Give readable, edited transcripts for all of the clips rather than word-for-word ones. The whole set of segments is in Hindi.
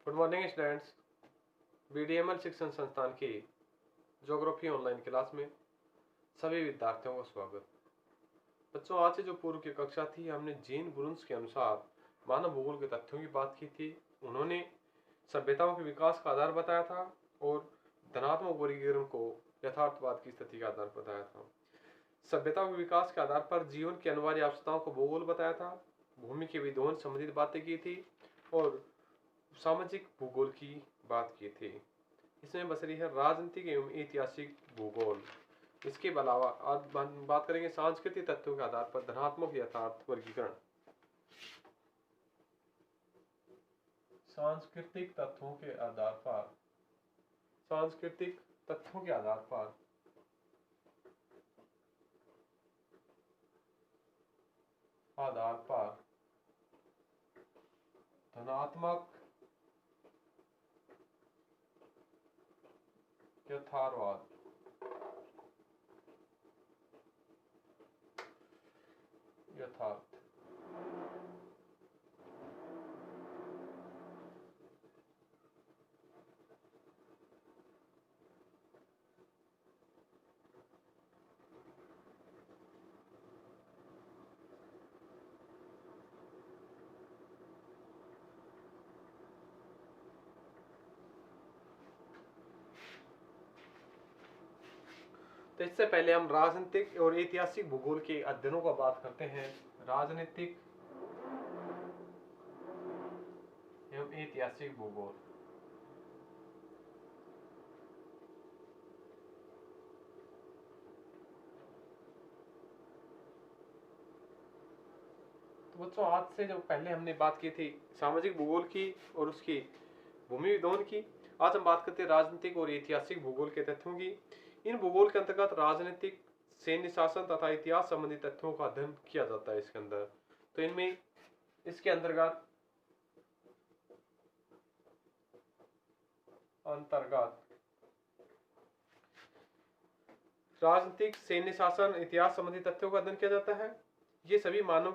Good morning students. बीडीएमएल शिक्षण संस्थान की ज्योग्राफी ऑनलाइन क्लास में सभी विद्यार्थियों का स्वागत। बच्चों, आज से जो पूर्व की कक्षा थी, हमने जीन ब्रुन्स के अनुसार मानव भूगोल के तथ्यों की बात की थी। उन्होंने सभ्यताओं के विकास का आधार बताया था और धनात्मक वर्गीकरण को यथार्थवाद की स्थिति का आधार बताया था। सभ्यताओं के विकास के आधार पर जीवन की अनिवार्य आवश्यकताओं को भूगोल बताया था। भूमि के विध्वंस संबंधित बातें की थी और सामाजिक भूगोल की बात की थी। इसमें बस रही है राजनीतिक एवं ऐतिहासिक भूगोल। इसके अलावा आज बात करेंगे सांस्कृतिक तथ्यों के आधार पर धनात्मक यथार्थ वर्गीकरण। सांस्कृतिक तथ्यों के आधार पर धनात्मक यथार्थवाद तो इससे पहले हम राजनीतिक और ऐतिहासिक भूगोल के अध्ययनों का बात करते हैं। राजनीतिक एवं ऐतिहासिक भूगोल। तो बच्चों, आज से जो पहले हमने बात की थी सामाजिक भूगोल की और उसकी भूमि विध्वंस की, आज हम बात करते हैं राजनीतिक और ऐतिहासिक भूगोल के तथ्यों की। इन भूगोल के अंतर्गत राजनीतिक, सैन्य शासन तथा इतिहास संबंधी तथ्यों का अध्ययन किया जाता है इसके अंदर। तो इनमें इसके अंतर्गत राजनीतिक, सैन्य शासन, इतिहास संबंधी तथ्यों का अध्ययन किया जाता है। ये सभी मानव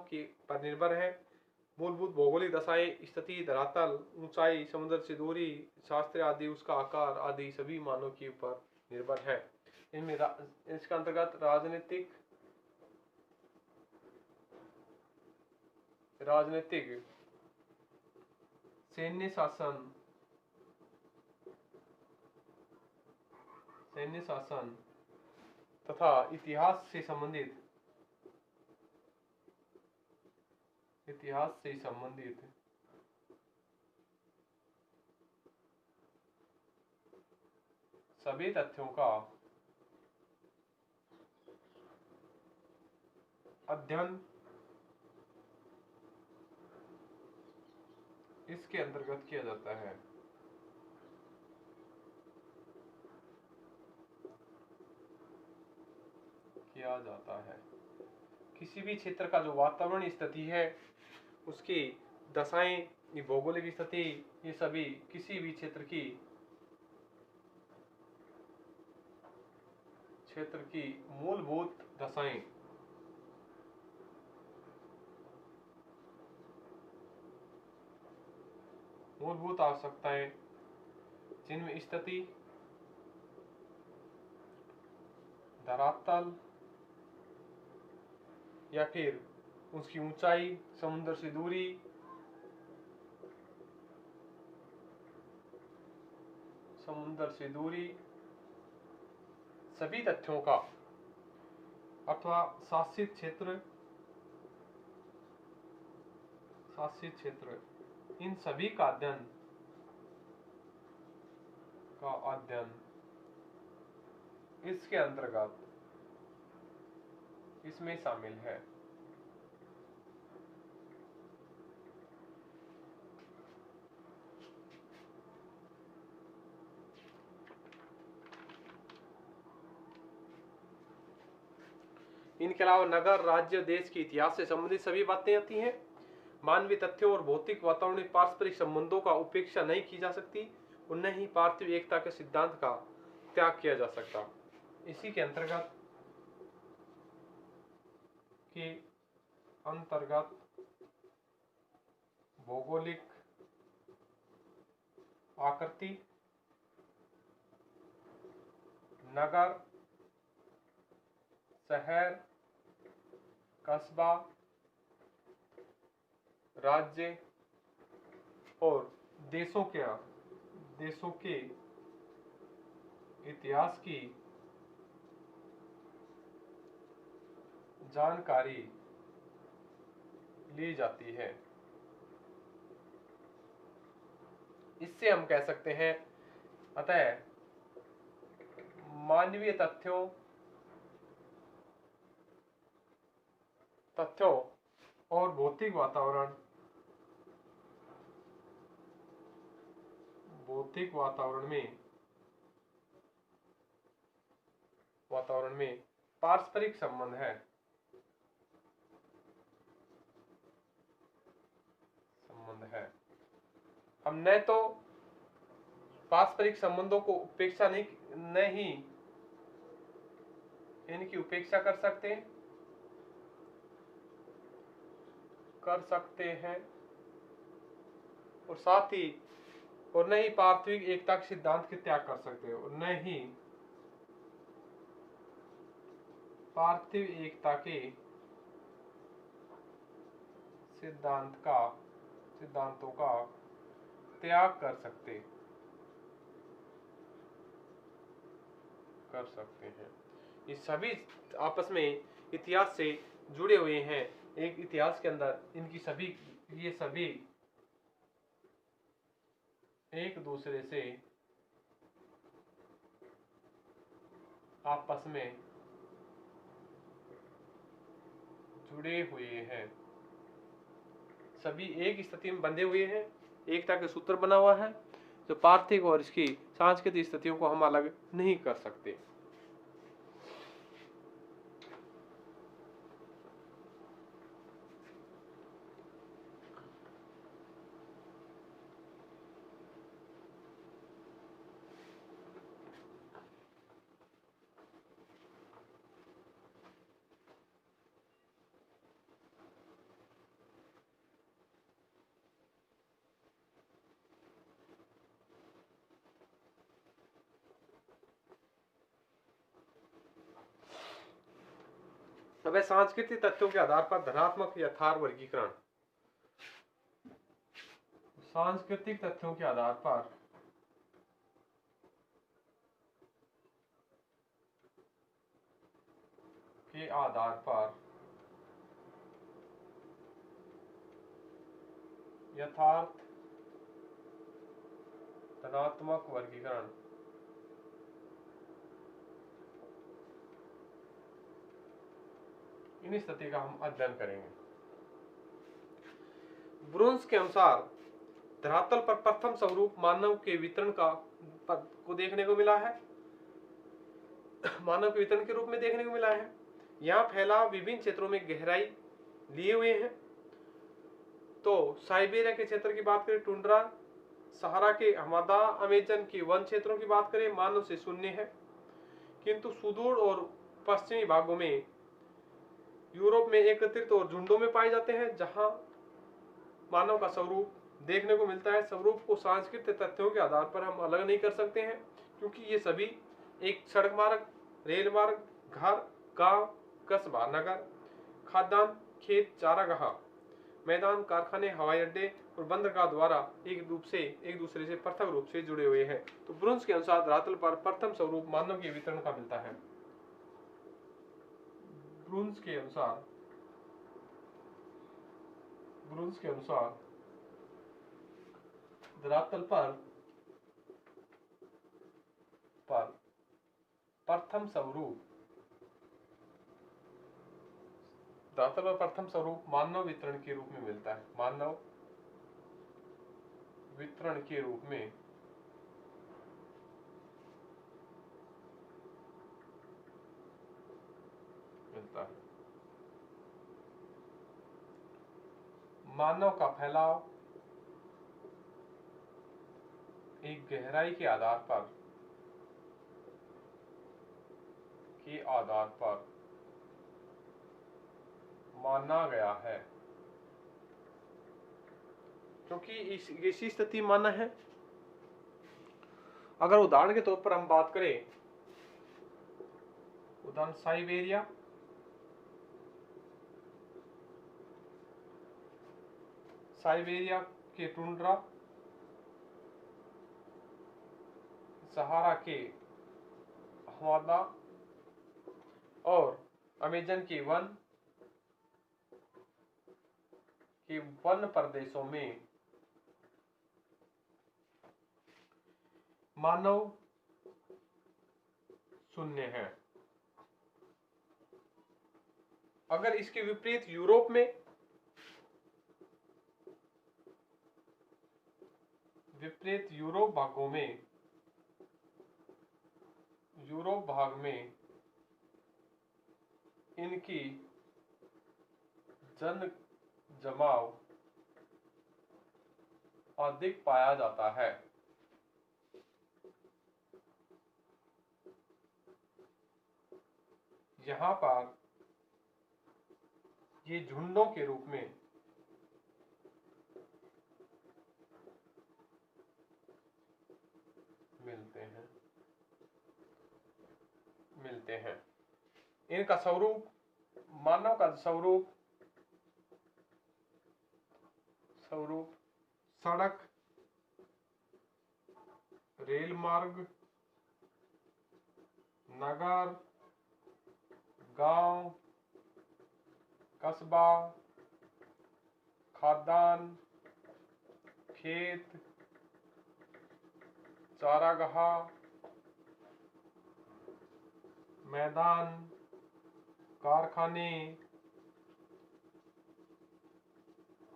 के पर निर्भर है। मूलभूत भौगोलिक दशाएं, स्थिति, धरातल, ऊंचाई, समुद्र से दूरी, शास्त्र आदि, उसका आकार आदि सभी मानव के ऊपर निर्भर है। इनमें इसका अंतर्गत राजनीतिक, सैन्य शासन तथा इतिहास से संबंधित सभी तथ्यों का अध्ययन इसके अंतर्गत किया जाता है। किसी भी क्षेत्र का जो वातावरण स्थिति है, उसकी दशाएं, ये भौगोलिक स्थिति, ये सभी किसी भी क्षेत्र की मूलभूत दशाएं, मूलभूत आवश्यकताएं, जिनमें स्थिति, धरातल या फिर उसकी ऊंचाई, समुद्र से दूरी, सभी तथ्यों का अथवा शासित क्षेत्र, इन सभी का अध्ययन इसके अंतर्गत इसमें शामिल है। इनके अलावा नगर, राज्य, देश के इतिहास से संबंधित सभी बातें आती हैं। मानवीय तथ्यों और भौतिक वातावरण में पारस्परिक संबंधों का उपेक्षा नहीं की जा सकती और न ही पार्थिव एकता के सिद्धांत का त्याग किया जा सकता। इसी के अंतर्गत भौगोलिक आकृति, नगर, शहर, कस्बा, राज्य और देशों के इतिहास की जानकारी ली जाती है। इससे हम कह सकते हैं, अतः मानवीय तथ्यों और भौतिक वातावरण में पारस्परिक संबंध है। हम न तो पारस्परिक संबंधों को इनकी उपेक्षा कर सकते हैं और साथ ही और न ही पार्थिव एकता के सिद्धांत के त्याग कर सकते हैं, और न ही पार्थिव एकता के सिद्धांतों का त्याग कर सकते हैं। ये सभी आपस में इतिहास से जुड़े हुए हैं। एक इतिहास के अंदर ये सभी एक दूसरे से आपस में जुड़े हुए हैं, सभी एक स्थिति में बंधे हुए हैं, एकता के सूत्र बना हुआ है। जो पार्थिव और इसकी सांस्कृतिक स्थितियों को हम अलग नहीं कर सकते। अब सांस्कृतिक तथ्यों के आधार पर धनात्मक यथार्थ वर्गीकरण। सांस्कृतिक तथ्यों के आधार पर यथार्थ धनात्मक वर्गीकरण इन स्थिति का हम अध्ययन करेंगे। ब्रुन्स के अनुसार धरातल पर प्रथम स्वरूप मानव के वितरण को देखने को मिला है, मानव के वितरण के रूप में देखने को मिला है। यहाँ फैलाव विभिन्न क्षेत्रों में गहराई लिए हुए हैं। तो साइबेरिया के क्षेत्र की बात करें, टुंड्रा, सहारा के हमादा, अमेजन के वन क्षेत्रों की बात करें, मानव से शून्य है। किंतु सुदूर और पश्चिमी भागों में, यूरोप में एकत्रित और झुंडों में पाए जाते हैं, जहां मानव का स्वरूप देखने को मिलता है। स्वरूप को सांस्कृतिक तथ्यों के आधार पर हम अलग नहीं कर सकते हैं, क्योंकि ये सभी एक सड़क मार्ग, रेल मार्ग, घर, गांव, कस्बा, नगर, खाद्यान्न, खेत, चारागाह, मैदान, कारखाने, हवाई अड्डे और बंदरगाह द्वारा एक दूसरे से पृथक रूप से जुड़े हुए हैं। तो ब्रुन्स के अनुसार धरातल पर प्रथम स्वरूप मानव के वितरण का मिलता है। ब्रुन्स के अनुसार धरातल पर प्रथम स्वरूप मानव वितरण के रूप में मिलता है। मानव वितरण के रूप में मिलता है। मानव का फैलाव एक गहराई के आधार पर माना गया है, क्योंकि इसी स्थिति माना है अगर उदाहरण के तौर पर हम बात करें, उदाहरण साइबेरिया, साइबेरिया के टुंड्रा, सहारा के हवादा और अमेजन के वन प्रदेशों में मानव शून्य है। अगर इसके विपरीत यूरोप भाग में इनकी जन जमाव अधिक पाया जाता है। यहाँ पर ये झुंडों के रूप में मिलते हैं। इनका स्वरूप, मानव का स्वरूप सड़क, रेल मार्ग, नगर, गांव, कस्बा, खाद्यान्न, खेत, चारागाह, मैदान, कारखाने,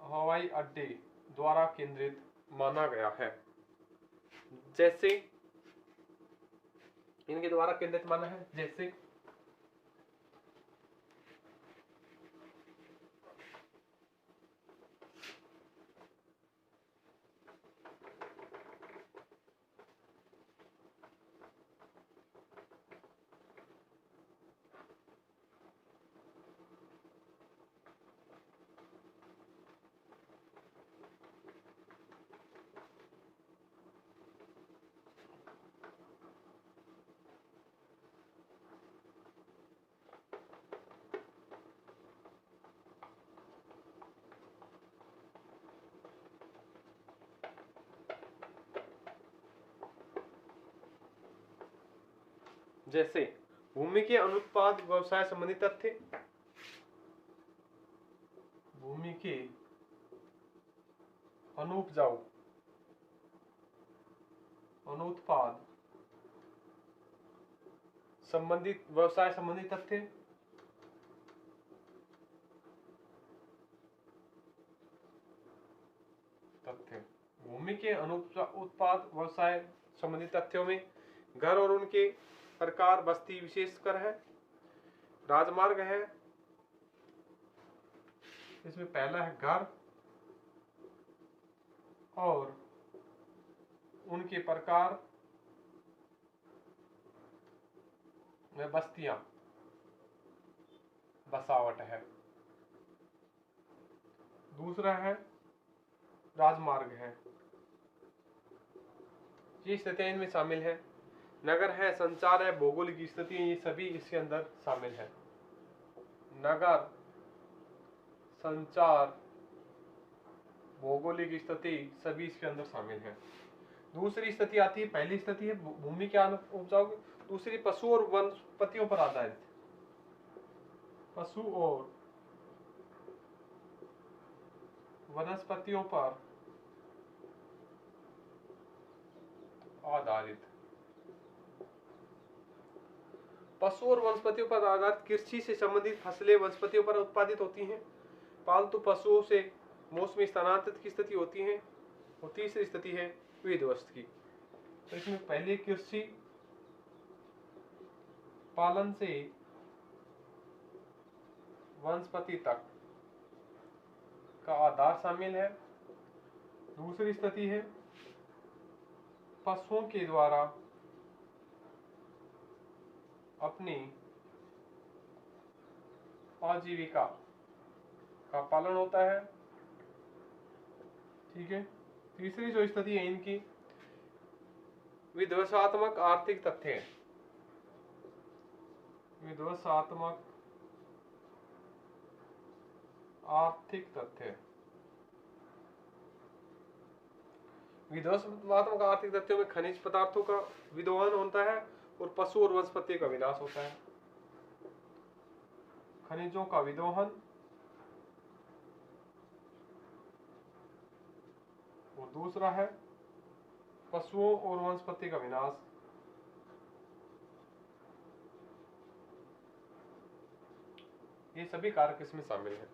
हवाई अड्डे द्वारा केंद्रित माना गया है। जैसे इनके द्वारा केंद्रित माना है, जैसे भूमि के अनुत्पाद व्यवसाय संबंधी तथ्य, भूमि के अनुपजाऊ अनुत्पाद संबंधित व्यवसाय संबंधी तथ्य, भूमि के अनुत्पाद व्यवसाय संबंधी तथ्यों में घर और उनके प्रकार, बस्ती विशेषकर है, राजमार्ग है। इसमें पहला है घर और उनके प्रकार में बस्तियां, बसावट है। दूसरा है राजमार्ग है, ये स्थितियां इनमें शामिल है। नगर है, संचार है, भौगोलिक स्थिति, ये सभी इसके अंदर शामिल है। नगर, संचार, भौगोलिक स्थिति सभी इसके अंदर शामिल है। दूसरी स्थिति आती है, पहली स्थिति है भूमि के उपजाऊ, दूसरी पशु और वनस्पतियों पर आधारित, पशु और वनस्पतियों पर आधारित। पशु और वनस्पतियों पर आधारित कृषि से संबंधित फसलें वनस्पतियों पर उत्पादित होती हैं। पालतू पशुओं से मौसमी स्थानांतरित की स्थिति होती है। और तीसरी स्थिति है विध्वस्त की। तो इसमें पहले कृषि पालन से वनस्पति तक का आधार शामिल है। दूसरी स्थिति है पशुओं के द्वारा अपनी आजीविका का पालन होता है। ठीक है। तीसरी जो स्थिति है इनकी विध्वंसात्मक आर्थिक तथ्य, विध्वंसात्मक आर्थिक तथ्य। विध्वंसात्मक आर्थिक तथ्यों में खनिज पदार्थों का विदोहन होता है और पशु और वनस्पति का विनाश होता है। खनिजों का विदोहन और दूसरा है पशुओं और वनस्पति का विनाश। ये सभी कारक इसमें शामिल हैं।